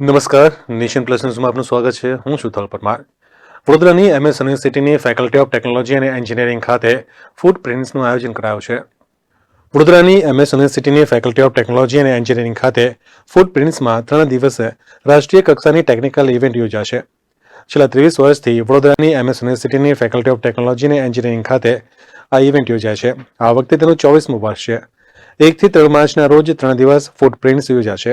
નમસ્કાર, nation plus ન્યૂઝમાં આપનું સ્વાગત છે. હું છું થલ પરમાર. વડોદરાની MS યુનિવર્સિટીની ફેકલ્ટી ઓફ ટેકનોલોજી અને એન્જિનિયરિંગ ખાતે ફૂડ પ્રિન્ટ્સનું આયોજન કરાયું છે. વડોદરાની MS યુનિવર્સિટીની ફેકલ્ટી ઓફ ટેકનોલોજી અને એન્જિનિયરિંગ ખાતે ફૂડ પ્રિન્ટ્સમાં 3 દિવસે રાષ્ટ્રીય કક્ષાની ટેકનિકલ ઇવેન્ટ યોજાશે. છેલ્લા 30 વર્ષથી વડોદરાની MS યુનિવર્સિટીની ફેકલ્ટી ઓફ ટેકનોલોજી અને એન્જિનિયરિંગ ખાતે આ ઇવેન્ટ યોજાય છે. આ વખતે તેનું 24મું વર્ષ છે. 1 થી 3 માર્ચના રોજ 3 દિવસ ફૂડ પ્રિન્ટ્સ યોજાશે.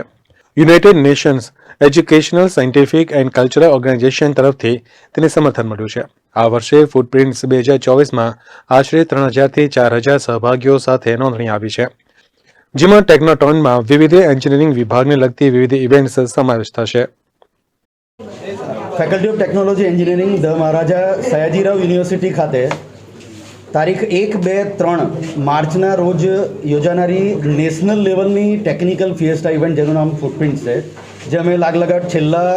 United nations educational, scientific and cultural organisation તરફથી તેને સમર્થન મળ્યું છે. આ વર્ષે ફૂડ પ્રિન્ટ્સ 2024માં આશરે 3000થી 4000 સહભાગીઓ સાથે નોંધણી આવી છે, જેમાં ટેકનોટોનમાં વિવિધ એન્જિનિયરિંગ વિભાગને લગતી વિવિધ ઇવેન્ટ્સ સમાવેશ થશે. Faculty of technology engineering the Maharaja Sayajirao university ખાતે તારીખ 1, 2, 3 માર્ચના રોજ યોજાનારી નેશનલ લેવલની ટેકનિકલ ફિએસ્ટા ઇવેન્ટ, જેનું નામ ફૂટપ્રિન્ટ્સ છે, જે અમે લાગલગાટ છેલ્લા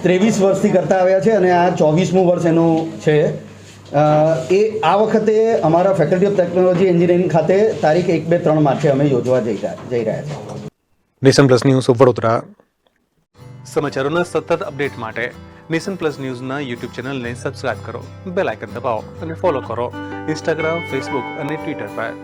23 વર્ષથી કરતા આવ્યા છે અને આ 24મું વર્ષ એનું છે. એ આ વખતે અમારા ફેકલ્ટી ઓફ ટેકનોલોજી એન્જિનિયરિંગ ખાતે તારીખ 1, 2, 3 માર્ચે અમે યોજવા જઈ રહ્યા છે. Nation plus news Vadodara. સમાચારોના સતત અપડેટ માટે નેશન પ્લસ ન્યૂઝના યુટ્યુબ ચેનલને સબસ્ક્રાઇબ કરો, બેલ આઇકન દબાવો અને ફોલો કરો ઇન્સ્ટાગ્રામ, ફેસબુક અને ટ્વિટર પર.